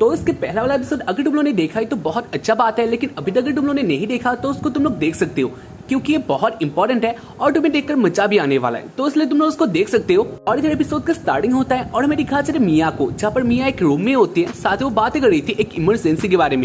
तो इसके पहला वाला एपिसोड अगर तुम लोगों ने देखा है तो बहुत अच्छा बात है, लेकिन अभी तक अगर तुम लोगों ने नहीं देखा तो उसको तुम लोग देख सकते हो, क्योंकि ये बहुत इंपॉर्टेंट है और तुम्हें देखकर मजा भी आने वाला है, तो इसलिए तुम लोग उसको देख सकते हो। और इधर एपिसोड का स्टार्टिंग होता है और हमें दिखा जाता है मिया को, जहाँ पर मिया एक रूम में होती है, साथ ही वो बातें कर रही थी एक इमरजेंसी के बारे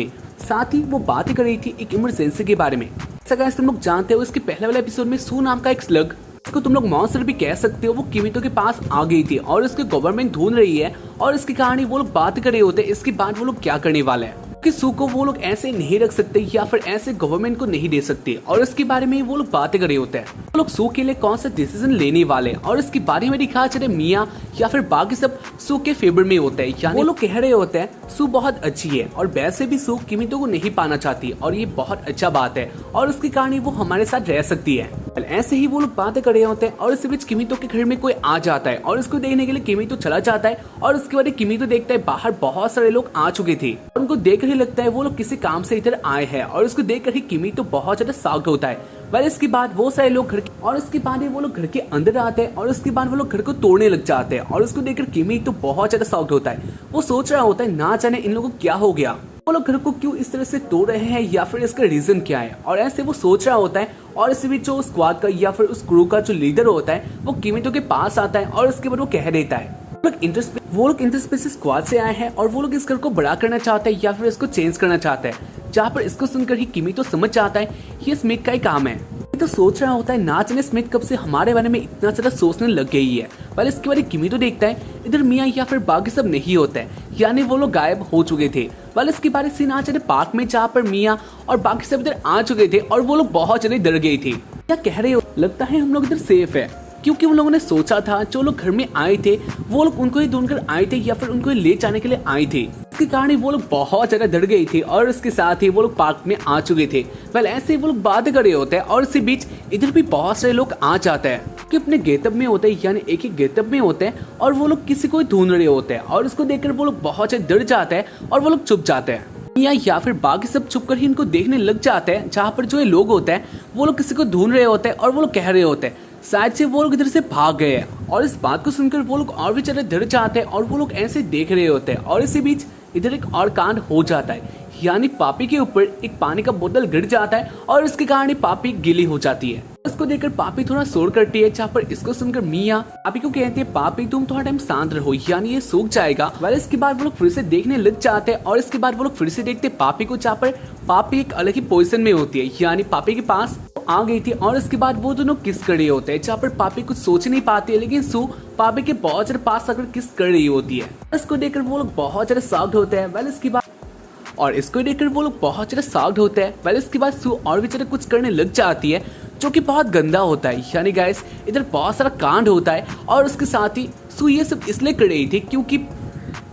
में, गाइस तुम लोग जानते हो इसके पहले वाले एपिसोड में सू नाम का एक स्लग, इसको तुम लोग मॉन्स्टर भी कह सकते हो, वो किमितो के पास आ गई थी और इसके गवर्नमेंट ढूंढ रही है और इसकी कहानी वो लोग बात कर रहे होते हैं इसके बाद वो लोग क्या करने वाले हैं, कि सू को वो लोग ऐसे नहीं रख सकते या फिर ऐसे गवर्नमेंट को नहीं दे सकते, और इसके बारे में वो लोग बातें कर रहे होते हैं वो लोग सू के लिए कौन सा डिसीजन लेने वाले हैं, और इसके बारे में दिखा चले मिया या फिर बाकी सब सू के फेवर में होता है, यानी वो लोग कह रहे होते हैं सू बहुत अच्छी है और वैसे भी सू किमितो को नहीं पाना चाहती और ये बहुत अच्छा बात है और उसकी कहानी वो हमारे साथ रह सकती है। ऐसे ही वो लोग बातें कर रहे होते हैं और इसी बीच किमितो के घर में कोई आ जाता है और इसको देखने के लिए किमितो चला जाता है और उसके बाद किमितो देखता है बाहर बहुत सारे लोग आ चुके थे और उनको देख कर ही लगता है वो लोग किसी काम से इधर आए हैं, और इसको देख कर ही किमितो बहुत ज्यादा शॉक्ड होता है। इसके बाद वो सारे लोग घर और इसके बाद वो लोग घर के अंदर आते हैं और उसके बाद वो लोग घर को तोड़ने लग जाते हैं और उसको देखकर किमितो बहुत ज्यादा शॉक्ड होता है। वो सोच रहा होता है ना जाने इन लोगों को क्या हो गया, वो लोग घर को क्यों इस तरह से तोड़ रहे हैं या फिर इसका रीजन क्या है, और ऐसे वो सोच रहा होता है। और इसी बीच जो स्क्वाड का या फिर उस क्रू का जो लीडर होता है वो किमितो के पास आता है और उसके बाद वो कह देता है वो लोग इंटरस्पेस स्क्वाड से आए हैं और वो लोग इस घर को बड़ा करना चाहते हैं या फिर इसको चेंज करना चाहते हैं, जहाँ पर इसको सुनकर ही किमितो समझ जाता है ये स्मिथ का ही काम है। तो सोच रहा होता है ना जाने स्मिथ कब से हमारे बारे में इतना ज्यादा सोचने लग गई है। पहले इसके बारे किमितो देखता है इधर मिया या फिर बाकी सब नहीं होता है, यानी वो लोग गायब हो चुके थे। वाले इसके बारे सीन आ जाते पार्क में, जहाँ पर मिया और बाकी सब इधर आ चुके थे और वो लोग बहुत ज्यादा डर गई थी। क्या कह रहे हो, लगता है हम लोग इधर सेफ है, क्योंकि उन लोगों ने सोचा था जो लोग घर में आए थे वो लोग उनको ही ढूंढकर आए थे या फिर उनको ही ले जाने के लिए आए थे, इसके कारण वो लोग बहुत ज्यादा डर गई थी और इसके साथ ही वो लोग पार्क में आ चुके थे। ऐसे ही वो लोग बात कर रहे होते हैं और इसी बीच इधर भी बहुत सारे लोग आ जाते हैं कि अपने गेटअप में होते हैं, यानी एक ही गेटअप में होते हैं और वो लोग किसी को ढूंढ रहे होते हैं, और इसको देखकर वो लोग बहुत ज्यादा डर जाते हैं और वो लोग चुप जाते हैं या फिर बाकी सब छुप कर ही इनको देखने लग जाते हैं, जहाँ पर जो ये लोग होते हैं वो लोग किसी को ढूंढ रहे होते हैं और वो लोग कह रहे होते हैं शायद से वो लोग इधर से भाग गए हैं, और इस बात को सुनकर वो लोग और भी ज्यादा डर जाते हैं और वो लोग ऐसे देख रहे होते हैं। और इसी बीच इधर एक और कांड हो जाता है, यानी पापी के ऊपर एक पानी का बोतल गिर जाता है और इसके कारण पापी गीली हो जाती है। इसको देखकर पापी थोड़ा शोर करती है, जहाँ पर इसको सुनकर मिया पापी को कहती है पापी तुम थोड़ा टाइम शांत रहो, यानी ये सूख जाएगा। इसके बाद वो लोग फिर से देखने लग जाते हैं और इसके बाद वो लोग फिर से देखते पापी को, जहाँ पर पापी एक अलग ही पोजीशन में होती है, यानी पापी के पास आ गई थी। और इसके बाद वो दोनों किस कर रहे होते हैं, जहाँ पर पापी कुछ सोच नहीं पाती है, लेकिन सू पापी के बहुत ज्यादा पास आकर किस कर रही होती है। इसको देखकर वो लोग बहुत ज्यादा शॉक्ड होते हैं। इसको देखकर वो लोग बहुत ज्यादा शॉक्ड होते हैं। इसके बाद सू और भी ज्यादा कुछ करने लग जाती है जो कि बहुत गंदा होता है, यानी गाइस इधर बहुत सारा कांड होता है। और उसके साथ ही सू ये सब इसलिए कर रही थी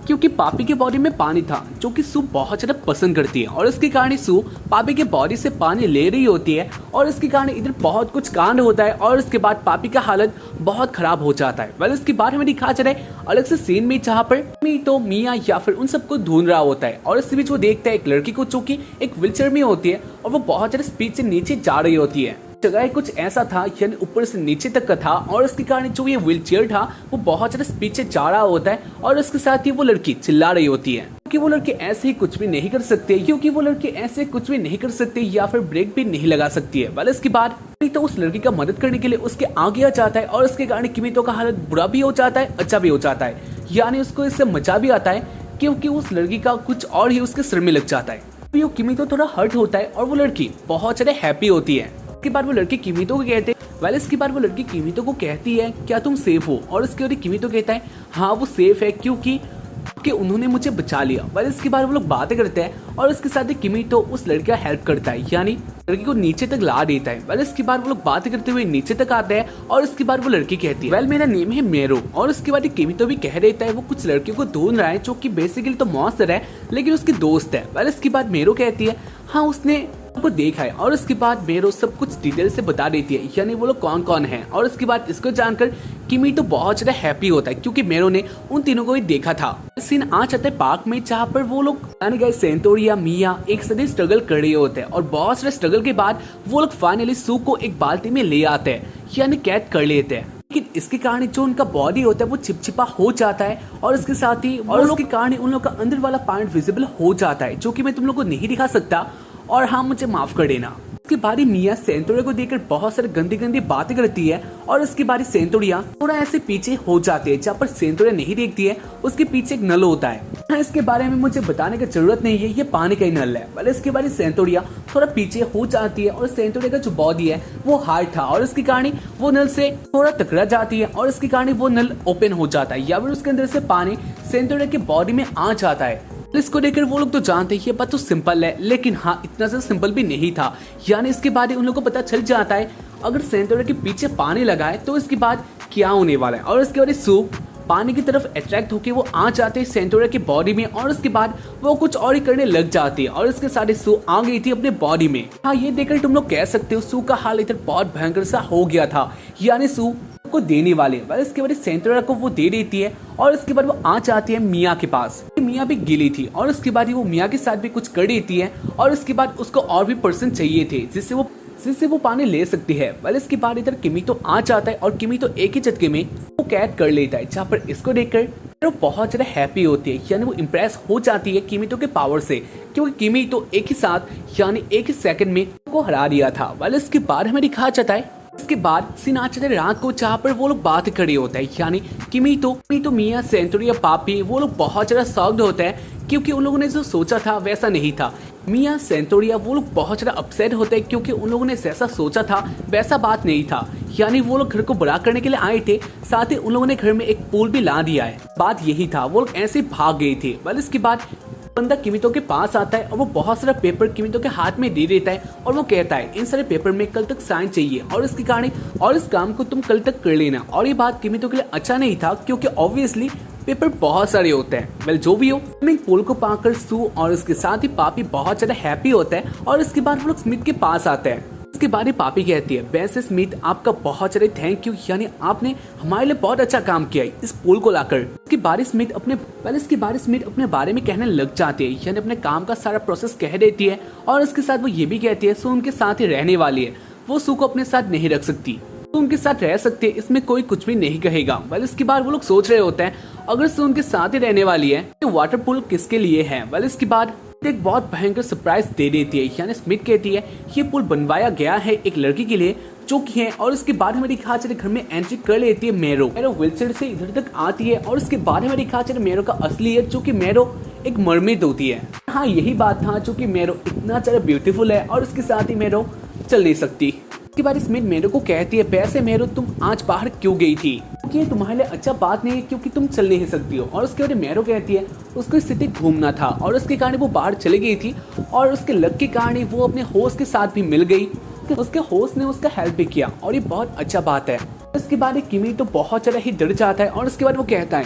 क्योंकि पापी के बॉडी में पानी था जो कि सू बहुत ज्यादा पसंद करती है, और इसके कारण सू पापी के बॉडी से पानी ले रही होती है और इसके कारण इधर बहुत कुछ कांड होता है और इसके बाद पापी का हालत बहुत खराब हो जाता है। इसके बाद हमें दिखा चला है अलग से सीन में, जहाँ पर तो मिया या फिर उन सबको ढूंढ रहा होता है और इसी बीच वो देखता है एक लड़की को जो कि एक व्हीलचेयर में होती है और वो बहुत ज्यादा स्पीड से नीचे जा रही होती है। जगह कुछ ऐसा था यानी ऊपर से नीचे तक का था, और इसके कारण जो ये व्हीलचेयर था वो बहुत ज्यादा स्पीड से जा रहा होता है और इसके साथ ही वो लड़की चिल्ला रही होती है क्योंकि वो लड़के ऐसे ही कुछ भी नहीं कर सकते या फिर ब्रेक भी नहीं लगा सकती है। इसके बाद तो उस लड़की का मदद करने के लिए उसके आगे आ जाता है और इसके कारण किमितो का हालत बुरा भी हो जाता है अच्छा भी हो जाता है, यानी उसको इससे मजा भी आता है क्योंकि उस लड़की का कुछ और ही उसके सिर में लग जाता है। किमितो थोड़ा हर्ट होता है और वो लड़की बहुत ज्यादा हैप्पी होती है। इसके बाद वो लड़की किमितो को कहते हैं इसके बाद वो लड़की किमितो को कहती है क्या तुम सेफ हो, और इसके बाद किमितो कहता है हाँ वो सेफ है क्योंकि उन्होंने मुझे बचा लिया। इसके बाद वो लोग बातें करते हैं और इसके साथ ही किमितो उस लड़की का हेल्प करता है, यानी लड़की को नीचे तक ला देता है। इसके बाद वो लोग बातें करते हुए नीचे तक आते हैं और इसके बाद वो लड़की कहती है मेरा नेम है मेरो, और इसके बाद किमितो भी कह देता है वो कुछ लड़कियों को ढूंढ रहा है जो कि बेसिकली तो मॉन्स्टर है लेकिन उसकी दोस्त है। इसके बाद मेरो कहती है हाँ उसने को देखा है, और उसके बाद मेरो सब कुछ डिटेल से बता देती है, यानी वो लोग कौन कौन है। और उसके बाद इसको जानकर किमितो बहुत ज्यादा हैप्पी होता है क्योंकि मेरो ने उन तीनों को भी देखा था। सीन आ जाता है पार्क में, जहाँ पर वो लोग सेंटोरिया मिया एक साथ स्ट्रगल कर रहे होते हैं और बहुत सारे स्ट्रगल के बाद वो लोग फाइनली सू को एक बाल्टी में ले आते हैं, यानी कैद कर लेते हैं। लेकिन इसके कारण जो उनका बॉडी होता है वो चिपचिपा हो जाता है और इसके साथ ही और उसके कारण उन लोग का अंदर वाला पार्ट विजिबल हो जाता है, जो कि मैं तुम लोग को नहीं दिखा सकता। और हाँ, मुझे माफ कर देना। इसके बारी मिया सेंटोरिया को देखकर बहुत सारी गंदी गंदी बातें करती है और इसके बारी सेंटोरिया थोड़ा ऐसे पीछे हो जाती है। जहाँ पर सेंटोरिया नहीं देखती है उसके पीछे एक नल होता है। इसके बारे में मुझे बताने की जरूरत नहीं है, ये पानी का ही नल है। भले इसके बारे सेंटोरिया थोड़ा पीछे हो जाती है और सेंटोरिया का जो बॉडी है वो हार्ड था और इसके कारण वो नल से थोड़ा टकरा जाती है और इसके कारण वो नल ओपन हो जाता है या फिर उसके अंदर से पानी सेंटोरिया के बॉडी में आ जाता है। इसको देखकर वो लोग तो जानते हैं ये बात तो सिंपल है, लेकिन हाँ इतना सा सिंपल भी नहीं था। यानी इसके बाद उन लोगों को पता चल जाता है अगर सेंटोरिया के पीछे पानी लगा है तो इसके बाद क्या होने वाला है। और इसके बाद सू पानी की तरफ अट्रैक्ट होकर वो आ जाते हैं सेंटोरिया की बॉडी में और उसके बाद वो कुछ और ही करने लग जाती है और इसके साथ सू आ गई थी अपने बॉडी में। हाँ, ये देखकर तुम लोग कह सकते हो सू का हाल इधर बहुत भयंकर सा हो गया था। यानी सू को देने वाले इसके बाद सेंटोरिया को वो दे देती है और इसके बाद वो आ जाती है मिया के पास। मिया भी गिली थी और उसके बाद वो मिया के साथ भी कुछ कर देती है और इसके बाद उसको और भी पर्सन चाहिए थे जिससे वो पानी ले सकती है। वाले इसके बाद इधर किमी तो आ जाता है और किमी तो एक ही झटके में वो कैद कर लेता है। जहाँ पर इसको देखकर वो बहुत ज्यादा हैप्पी होती है, यानी वो इम्प्रेस हो जाती है किमीतो के पावर से, क्योंकि किमी तो एक ही साथ यानी एक ही सेकंड में को हरा दिया था। वाले इसके बाद हमें दिखाया जाता है इसके बाद सीन आ जाता है रात को, जहाँ पर वो लोग बात खड़े होते हैं। यानी किमीतो मिया सेंटोरिया पापी वो लोग बहुत ज्यादा शॉक्ड होते हैं क्योंकि उन लोगों ने जो सोचा था वैसा नहीं था। मिया सेंटोरिया वो लोग बहुत ज्यादा अपसेट होते हैं क्योंकि उन लोगों ने जैसा सोचा था वैसा बात नहीं था। यानी वो लोग घर को बड़ा करने के लिए आए थे, साथ ही उन लोगों ने घर में एक पूल भी ला दिया है। बात यही था, वो लोग ऐसे भाग गए थे। बल इसके बाद बंदा किमितो के पास आता है और वो बहुत सारा पेपर किमितो के हाथ में दे देता है और वो कहता है इन सारे पेपर में कल तक साइन चाहिए और इसके कारण और इस काम को तुम कल तक कर लेना। और ये बात किमितो के लिए अच्छा नहीं था क्योंकि ऑब्वियसली पेपर बहुत सारे होते हैं। वेल जो भी हो, स्मिथ पुल को पाकर सू और इसके साथ ही पापी बहुत ज्यादा हैप्पी होता है और इसके बाद वो लोग स्मिथ के पास आते हैं। इसके बाद पापी कहती है वैसे स्मिथ आपका बहुत ज्यादा थैंक यू, यानी आपने हमारे लिए बहुत अच्छा काम किया है इस पुल को लाकर। इसके बारे स्मिथ अपने बारे में कहने लग जाती है, यानी अपने काम का सारा प्रोसेस कह देती है और इसके साथ वो ये भी कहती है सू उनके साथ ही रहने वाली है, वो सू को अपने साथ नहीं रख सकती, तो उनके साथ रह सकते हैं, इसमें कोई कुछ भी नहीं कहेगा। वेल इसके बाद वो लोग सोच रहे होते हैं अगर सू उनके साथ ही रहने वाली है तो वाटर पूल किसके लिए है। वेल इसके बाद एक बहुत भयंकर सरप्राइज दे देती है, यानी स्मिथ कहती है ये पुल बनवाया गया है एक लड़की के लिए जो कि है। और इसके बाद हमारी खाचर घर में एंट्री कर लेती है मेरो व्हीलचेयर से इधर तक आती है और इसके बाद हमारी खाचर मेरो का असली है जो कि मेरो एक मरमेड होती है। हाँ, यही बात था, जो कि मेरो इतना ज्यादा ब्यूटीफुल है और इसके साथ ही मेरो चल नहीं सकती। इसके बाद स्मिथ मेरो को कहती है वैसे मेरो तुम आज बाहर क्यों गई थी, क्योंकि ये तुम्हारे लिए अच्छा बात नहीं है क्योंकि तुम चल नहीं सकती हो। और उसके बाद मेरो कहती है उसको सिटी घूमना था और उसके कारण वो बाहर चली गई थी और उसके लक के कारण वो अपने होस्ट के साथ भी मिल गई, उसके होस्ट ने उसका हेल्प भी किया और ये बहुत अच्छा बात है। इसके बाद किमी तो बहुत ज्यादा ही डर जाता है और उसके बाद वो कहता है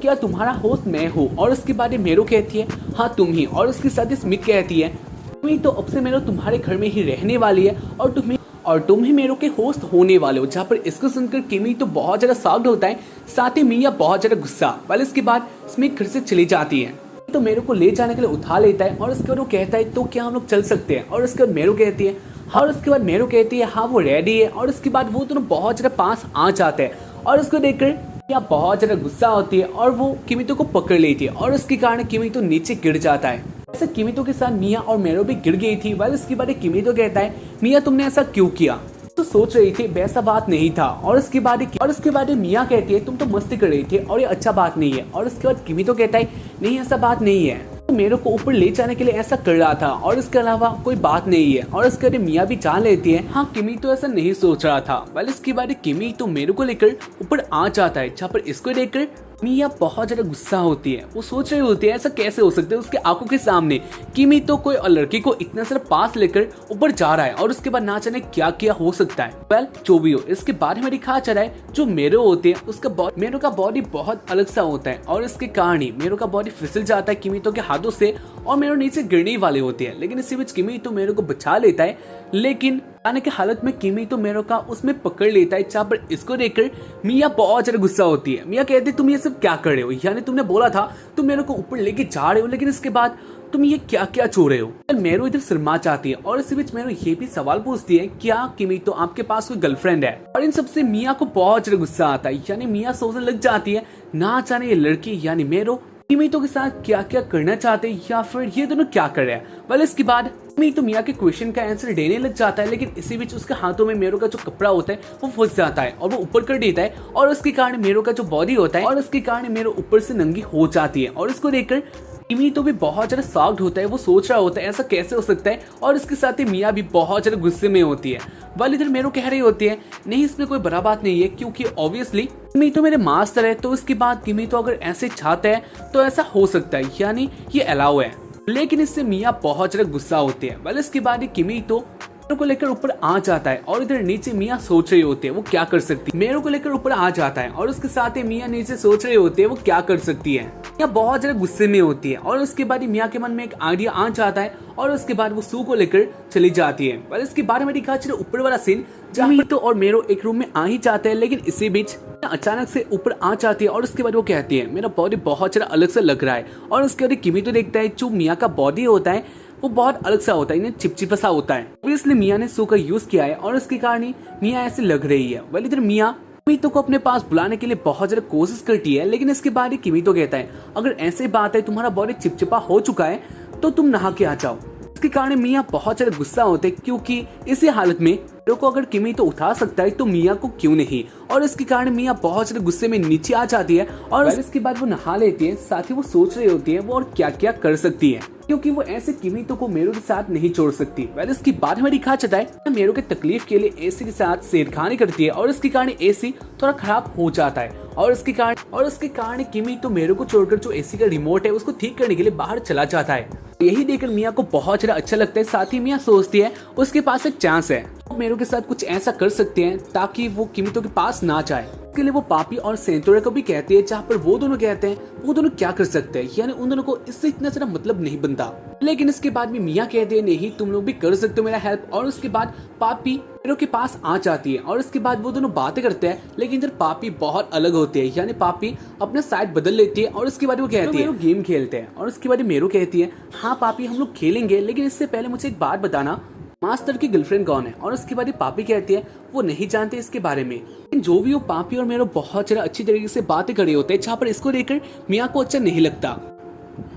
क्या तुम्हारा होस्ट मैं हूँ। और उसके बाद मेरो कहती है हाँ तुम ही। और उसके साथ स्मिथ कहती है तुम तो अब से मेरो तुम्हारे घर में ही रहने वाली है और तुम ही मेरो के होस्ट होने वाले हो। जहाँ पर इसको सुनकर किमी तो बहुत ज्यादा शॉक्ड होता है, साथ ही मिया बहुत ज्यादा गुस्सा। वाले इसके बाद स्मिथ घर से चली जाती है तो मेरो को ले जाने के लिए उठा लेता है और उसके बाद वो कहता है तो क्या हम लोग चल सकते हैं। और उसके बाद मेरो कहती है हाँ, और उसके बाद मेरो कहती है हाँ वो रेडी है। और उसके बाद वो दोनों बहुत ज्यादा पास आ जाते हैं और उसको देखकर या बहुत ज्यादा गुस्सा होती है और वो किमितो को पकड़ लेती है और उसके कारण किमितो नीचे गिर जाता है। ऐसे किमितो के साथ मिया और मेरो भी गिर गई थी। वाल इसके बाद किमितो कहता है मिया तुमने ऐसा क्यों किया, तो सोच रही थी वैसा बात नहीं था। और इसके बाद मिया कहती है तुम तो मस्ती कर रही थी और ये अच्छा बात नहीं है। और उसके बाद किमितो कहता है नहीं ऐसा बात नहीं है, तो मेरे को ऊपर ले जाने के लिए ऐसा कर रहा था और इसके अलावा कोई बात नहीं है। और इसके बाद मिया भी जान लेती है हाँ किमी तो ऐसा नहीं सोच रहा था। वाल इसके बाद किमी तो मेरे को लेकर ऊपर आ जाता है, जहाँ पर इसको देखकर मिया बहुत ज्यादा गुस्सा होती है। वो सोच रही होती है ऐसा कैसे हो सकता है, उसके आंखों के सामने किमी तो कोई और लड़की को इतना सारा पास लेकर ऊपर जा रहा है और उसके बाद ना जाने क्या क्या हो सकता है। वेल जो भी हो, इसके बाद में दिखाया जा रहा है जो मेरो होते हैं उसका मेरो का बॉडी बहुत अलग सा होता है और इसके कारण ही मेरो का बॉडी फिसल जाता है किमी तो के हाथों से और मेरो नीचे गिरने वाले होते हैं। लेकिन इसी बीच किमी तो मेरो को बचा लेता है, लेकिन आने के हालत में किमी तो मेरो का उसमें पकड़ लेता है। जहाँ पर इसको देखकर मिया बहुत ज्यादा गुस्सा होती है। मिया कहती है तुम ये सब क्या कर रहे हो, यानी तुमने बोला था तुम मेरे को ऊपर लेके जा रहे हो, लेकिन इसके बाद तुम ये क्या क्या छो रहे हो। मेरो इधर शर्मा जाती है और इसी बीच मेरो ये भी सवाल पूछती है, क्या किमीतो आपके पास कोई गर्लफ्रेंड है। और इन सबसे मिया को बहुत ज्यादा गुस्सा आता है, यानी मिया सोचने लग जाती है ना जाने ये लड़की यानी मेरो किमीतो के साथ क्या क्या करना चाहते हैं या फिर ये दोनों क्या कर रहे हैं। वेल इसके बाद किमीतो मिया के क्वेश्चन का आंसर देने लग जाता है, लेकिन इसी बीच उसके हाथों में मेरो का जो कपड़ा होता है वो फंस जाता है और वो ऊपर कर देता है और उसके कारण मेरो का जो बॉडी होता है और उसके कारण मेरो ऊपर से नंगी हो जाती है। और इसको देखकर किमीतो भी बहुत ज्यादा शॉक्ड होता है, वो सोच रहा होता है ऐसा कैसे हो सकता है। और इसके साथ ही मिया भी बहुत ज्यादा गुस्से में होती है। वाल इधर मेरो कह रही होती है नहीं इसमें कोई बड़ा बात नहीं है, क्योंकि ऑब्वियसली किमीतो मेरे मास्टर है, तो इसके बाद किमीतो अगर ऐसे चाहते हैं तो ऐसा हो सकता है, यानी ये अलाउ है। लेकिन इससे मिया बहुत ज्यादा गुस्सा होती है। वाल इसके बाद किमीतो मेरो को लेकर ऊपर आ जाता है और इधर नीचे मिया सोच रही होती है वो क्या कर सकती है। मेरो को लेकर ऊपर आ जाता है और उसके साथ ही मिया नीचे सोच रही होती है वो क्या कर सकती है। मिया बहुत ज्यादा गुस्से में होती है और उसके बाद मिया के मन में एक आइडिया आ जाता है और उसके बाद वो सू को लेकर चली जाती है। पर इसके बारे में दिखा चलो ऊपर वाला सीन जहाँ मितो और मेरो एक रूम में आ ही जाते हैं, लेकिन इसी बीच अचानक से ऊपर आ जाती है और उसके बाद वो कहती है मेरा बॉडी बहुत ज्यादा अलग से लग रहा है। और उसके बाद किमीतो देखता है जो मिया का बॉडी होता है वो बहुत अलग सा होता है, इन्हें चिपचिपा सा होता है। इसलिए मिया ने सू का यूज किया है और उसके कारण मिया ऐसे लग रही है। वेल इधर मिया किमीतो को अपने पास बुलाने के लिए बहुत ज्यादा कोशिश करती है, लेकिन इसके बाद किमीतो कहता है अगर ऐसी बात है तुम्हारा बॉडी चिपचिपा हो चुका है तो तुम नहा के आ जाओ। इसके कारण मिया बहुत ज्यादा गुस्सा होते हैं, क्योंकि इसी हालत में मेरो को अगर किमीतो उठा सकता है तो मिया को क्यों नहीं। और इसके कारण मिया बहुत ज्यादा गुस्से में नीचे आ जाती है और इसके बाद वो नहा लेती है। साथ ही वो सोच रही होती है वो और क्या क्या कर सकती है, क्योंकि वो ऐसे किमीतो को मेरो के साथ नहीं छोड़ सकती। वेल इसकी बाद में दिखा जाता है मेरो के तकलीफ के लिए एसी के साथ छेड़खानी करती है और इसके कारण एसी थोड़ा खराब हो जाता है। और इसके कारण किमीतो मेरो को छोड़कर जो एसी का रिमोट है उसको ठीक करने के लिए बाहर चला जाता है। यही देखकर मिया को बहुत ज्यादा अच्छा लगता है। साथ ही मिया सोचती है उसके पास एक चांस है, वो मेरो के साथ कुछ ऐसा कर सकते हैं ताकि वो किमीतो के पास ना जाए। इसके लिए वो पापी और सेंतोरे को भी कहती है, जहाँ पर वो दोनों कहते हैं वो दोनों क्या कर सकते हैं, यानी उन दोनों को इससे इतना सारा मतलब नहीं बनता। लेकिन इसके बाद भी मिया कहती है नहीं तुम लोग भी कर सकते हो मेरा हेल्प। और उसके बाद पापी मेरो के पास आ जाती है और इसके बाद वो दोनों बातें करते हैं, लेकिन इधर पापी बहुत अलग होती है, यानी पापी अपना साइड बदल लेती है। और उसके बाद वो कहती है गेम खेलते हैं और उसके बाद मेरो कहती है हाँ पापी हम लोग खेलेंगे, लेकिन इससे पहले मुझे एक बात बताना मास्टर की गर्लफ्रेंड कौन है। और उसके बाद पापी कहती है वो नहीं जानते इसके बारे में। लेकिन जो भी वो पापी और मेरो बहुत ज्यादा अच्छी तरीके से बातें कर रहे होते हैं, जहाँ पर इसको देखकर मिया को अच्छा नहीं लगता।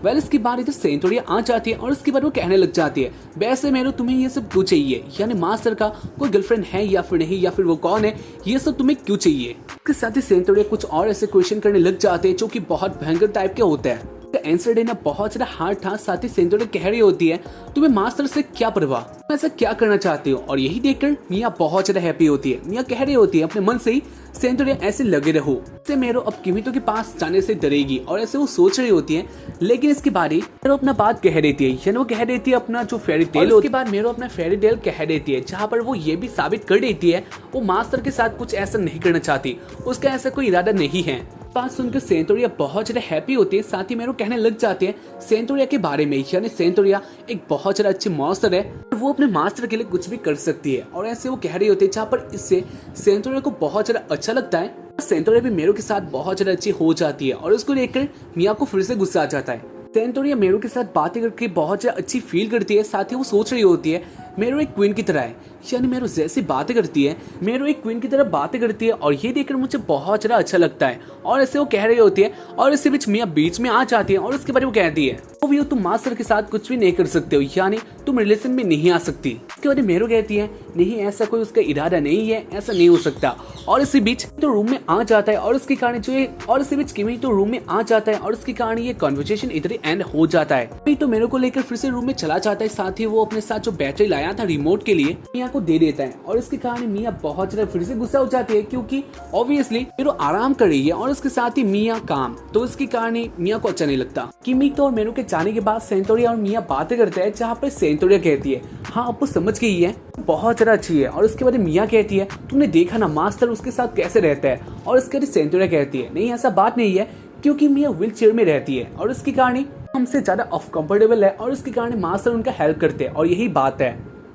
वेल इसके बाद इधर सेंटोरिया आ जाती है और उसके बाद वो कहने लग जाती है वैसे मेरो तुम्हें ये सब क्यों चाहिए, यानी मास्टर का कोई गर्लफ्रेंड है या फिर नहीं, या फिर वो कौन है, ये सब तुम्हें क्यों चाहिए। इसके साथ ही सेंटोरिया कुछ और ऐसे क्वेश्चन करने लग जाते हैं जो कि बहुत भयंकर टाइप के होते हैं। आंसर देना बहुत ज्यादा हार्ड था। साथ ही सेंटोरिया कह रही होती है तुम्हें मास्टर से क्या परवाह, तुम ऐसा क्या करना चाहते हो। और यही देखकर मिया बहुत ज्यादा हैप्पी होती है। मिया कह रही होती है अपने मन से ही सेंटोरिया ऐसे लगे रहो, इससे मेरो अब किमीतो के पास जाने से डरेगी। और ऐसे वो सोच रही होती है, लेकिन इसके बाद ही मेरो अपना बात कह देती है, यानी वो कह देती है अपना जो फेरी टेल। उसके बाद मेरो अपना फेरी टेल कह देती है, जहाँ पर वो ये भी साबित कर देती है वो मास्टर के साथ कुछ ऐसा नहीं करना चाहती, उसका ऐसा कोई इरादा नहीं है। बात सुनकर सेंटोरिया बहुत ज्यादा हैप्पी होती है। साथ ही मेरो कहने लग जाते हैं सेंटोरिया के बारे में, यानी सेंटोरिया एक बहुत ज्यादा अच्छी मास्टर है, वो अपने मास्टर के लिए कुछ भी कर सकती है। और ऐसे वो कह रही होती है, जहाँ पर इससे सेंटोरिया को बहुत ज्यादा अच्छा लगता है। सेंटोरिया भी मेरो के साथ बहुत ज्यादा अच्छी हो जाती है और उसको देखकर मिया को फिर से गुस्सा आ जाता है। सेंटोरिया मेरो के साथ बातें करके बहुत ज्यादा अच्छी फील करती है। साथ ही वो सोच रही होती है मेरो एक क्वीन की तरह है, यानी मेरो जैसी बातें करती है, मेरो एक क्वीन की तरह बातें करती है और ये देखकर मुझे बहुत ज्यादा अच्छा लगता है। और ऐसे वो कह रही होती है और इसी बीच मिया बीच में आ जाती है और उसके बाद वो कहती है तो भी तुम मास्टर के साथ कुछ भी नहीं कर सकते हो, यानी तुम रिलेशन में नहीं आ सकती। उसके बाद मेरो कहती है नहीं ऐसा कोई उसका इरादा नहीं है, ऐसा नहीं हो सकता। और इसी बीच तो रूम में आ जाता है और उसके कारण जो है, और इसी बीच किमी तो रूम में आ जाता है और उसके कारण ये कन्वर्सेशन इधर ही एंड हो जाता है। तो मेरो को लेकर फिर से रूम में चला जाता है। साथ ही वो अपने साथ जो बैटरी लाया था रिमोट के लिए मिया को दे देता है और इसके कारण मिया बहुत ज्यादा फिर से गुस्सा हो जाती है, क्योंकि ऑब्वियसली मेरो आराम कर रही है और उसके साथ ही मिया काम, तो इसके कारण मिया को अच्छा नहीं लगता। किमी तो और मेरो के जाने के बाद सेंटोरिया और मिया बातें करते हैं, जहाँ पर सेंटोरिया कहती है हाँ अब वो समझ गई है, बहुत ज्यादा अच्छी है। और उसके बाद मिया कहती है तुमने देखा ना मास्टर उसके साथ कैसे रहता है। और इसके बाद सेंटोरिया कहती है नहीं ऐसा बात नहीं है, क्योंकि मिया व्हील चेयर में रहती है और उसके कारण हमसे ज्यादा अनकंफर्टेबल है और उसके कारण मास्टर उनका हेल्प करते हैं। और यही बात है।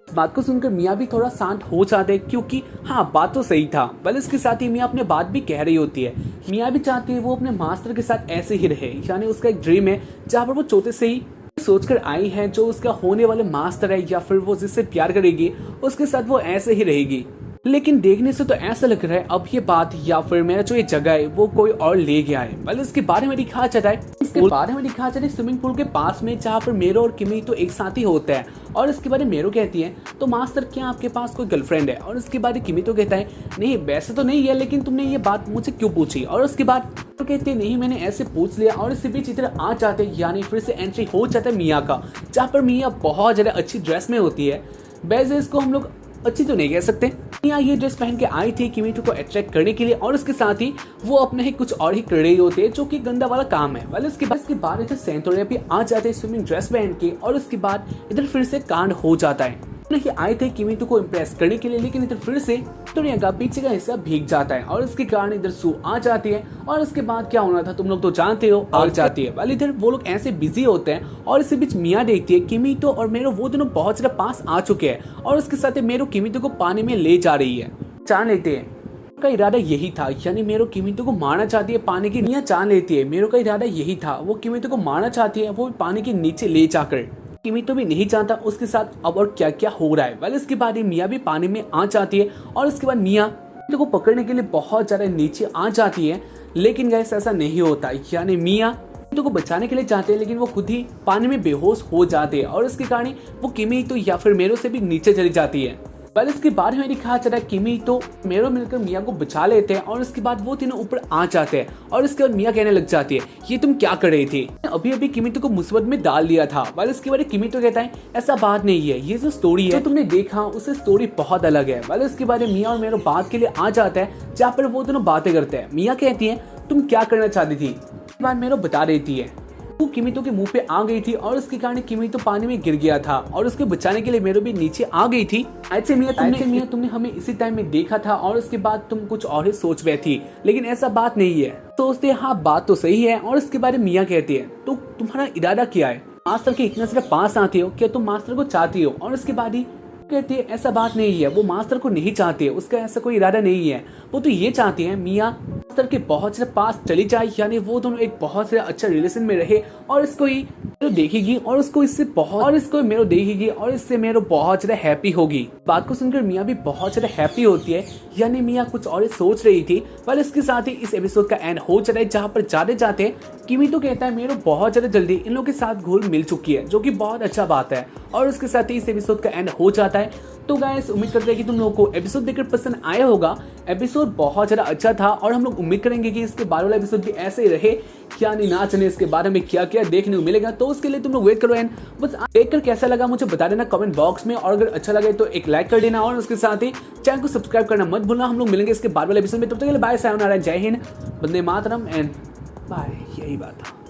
इस बात को सुनकर मिया भी थोड़ा शांत हो जाते हैं, क्योंकि हाँ बात तो सही था। बल इसके साथ ही मिया अपने बात भी कह रही होती है। मिया भी चाहती है वो अपने मास्टर के साथ ऐसे ही रहे, यानी उसका एक ड्रीम है जहाँ पर वो छोटे से ही सोचकर आई है जो उसका होने वाले मास्टर है या फिर वो जिससे प्यार करेगी उसके साथ वो ऐसे ही रहेगी। लेकिन देखने से तो ऐसा लग रहा है अब ये बात या फिर मेरा जो ये जगह है वो कोई और ले गया है। मतलब इसके बारे में दिखाया जाता है स्विमिंग पूल के पास में जहाँ पर मेरो और किमी तो एक साथ ही होता है। और इसके बारे में मेरो कहती है तो मास्टर क्या आपके पास कोई गर्लफ्रेंड है? और इसके बाद किमी तो कहता है नहीं वैसे तो नहीं है, लेकिन तुमने ये बात मुझे क्यों पूछी? और उसके बाद तो कहते हैं नहीं मैंने ऐसे पूछ लिया। और इसी बीच इधर आ जाते यानी फिर से एंट्री हो जाता है मिया का, जहाँ पर मिया बहुत ज्यादा अच्छी ड्रेस में होती है। वैसे इसको हम लोग अच्छी तो नहीं कह सकते, यहाँ ये ड्रेस पहन के आई थी किमीटो को अट्रैक्ट करने के लिए। और उसके साथ ही वो अपने ही कुछ और ही कर रही होते हैं जो कि गंदा वाला काम है। वाले इसके बाद इधर सेंटोरिया भी आ जाते हैं स्विमिंग ड्रेस पहन के। और उसके बाद इधर फिर से कांड हो जाता है। नहीं आए थे किमीटो को इम्प्रेस करने के लिए, लेकिन इधर फिर से टोरिया का पीछे का हिस्सा भीग जाता है और इसके कारण इधर सू आ जाती है। और इसके बाद क्या होना था तुम लोग तो जानते हो, आग जाती है। वाले इधर वो लोग ऐसे बिजी होते हैं और इसी बीच मिया देखती है किमीटो और मेरो वो दोनों बहुत ज्यादा पास आ चुके हैं। और उसके साथ मेरो किमीटो को पानी में ले जा रही है। जान लेते हैं का इरादा यही था, यानी मेरो किमीटो को मारना चाहती है पानी की। मिया जान लेती है मेरो का इरादा यही था, वो किमीटो को मारना चाहती है वो पानी के नीचे ले जाकर। किमीटो भी नहीं जानता उसके साथ अब और क्या क्या हो रहा है। वाले इसके बाद मिया भी पानी में आ जाती है और उसके बाद मिया किमीटो को पकड़ने के लिए बहुत ज्यादा नीचे आ जाती है। लेकिन गैस ऐसा नहीं होता, यानी मिया किमीटो को बचाने के लिए चाहते हैं लेकिन वो खुद ही पानी में बेहोश हो जाते हैं। और इसके कारण वो किमीटो या फिर मेरो से भी नीचे चली जाती है। पर इसके बारे में दिखाया जा रहा है किमीटो मेरो मिलकर मिया को बचा लेते हैं। और इसके बाद वो तीनों ऊपर आ जाते हैं। और इसके बाद मिया कहने लग जाती है ये तुम क्या कर रही थी? अभी अभी किमीटो को मुसीबत में डाल दिया था। वाले इसके बारे किमीटो कहता है ऐसा बात नहीं है, ये जो स्टोरी है जो तुमने देखा उससे स्टोरी बहुत अलग है। वाले इसके बारे मिया और मेरो बात के लिए आ जाता है, जहाँ पर वो दोनों बातें करते हैं। मिया कहती है तुम क्या करना चाहती थी? इसके बाद मेरो बता देती है वो किमीटो के मुंह पे आ गई थी और उसके कारण किमीटो पानी में गिर गया था। और उसके बचाने के लिए मेरो भी नीचे आ गई थी। ऐसे मिया तुमने हमें इसी टाइम में देखा था और उसके बाद तुम कुछ और ही सोच रहे थी, लेकिन ऐसा बात नहीं है। सोचते हाँ बात तो सही है। और उसके बारे में मिया कहती है तो तुम्हारा इरादा क्या है? मास्टर के इतना सारा पास आते हो, क्या तुम मास्टर को चाहती हो? और उसके बाद ही कहती है ऐसा बात नहीं है, वो मास्टर को नहीं चाहती है, उसका ऐसा कोई इरादा नहीं है। वो तो ये चाहती है मिया मास्टर के बहुत से पास चली जाए, यानी वो दोनों एक बहुत से अच्छा रिलेशन में रहे। और इसको ही मेरो देखेगी और उसको इससे बहुत और इसको मेरो देखेगी और इससे मेरो बहुत ज्यादा हैप्पी होगी। बात को सुनकर मिया भी बहुत ज्यादा हैप्पी होती है, यानी मिया कुछ और सोच रही थी। पर इसके साथ ही इस एपिसोड का एंड हो जाता है, जहाँ पर जाते जाते किमीटो कहता है मेरो बहुत ज्यादा जल्दी इन लोगों के साथ घुल मिल चुकी है, जो कि बहुत अच्छा बात है। और उसके साथ ही इस एपिसोड का एंड हो जाता है। तो गाइस उम्मीद करते हैं कि तुम लोगों को एपिसोड देखकर पसंद आया होगा। एपिसोड बहुत ज्यादा अच्छा था और हम लोग उम्मीद करेंगे कि इसके बाद वाला एपिसोड भी ऐसे ही रहे, क्या नहीं ना चले, इसके बारे में क्या क्या देखने को मिलेगा। तो उसके लिए तुम लोग वेट करो एंड बस देखकर कैसा लगा मुझे बता देना कमेंट बॉक्स में। और अगर अच्छा लगे तो एक लाइक कर देना और उसके साथ ही चैनल को सब्सक्राइब करना मत भूलना। हम लोग मिलेंगे इसके बाद वाले एपिसोड में, तब तक के लिए बाय, सायोनारा, जय हिंद, वंदे मातरम एंड बाय। यही बात था।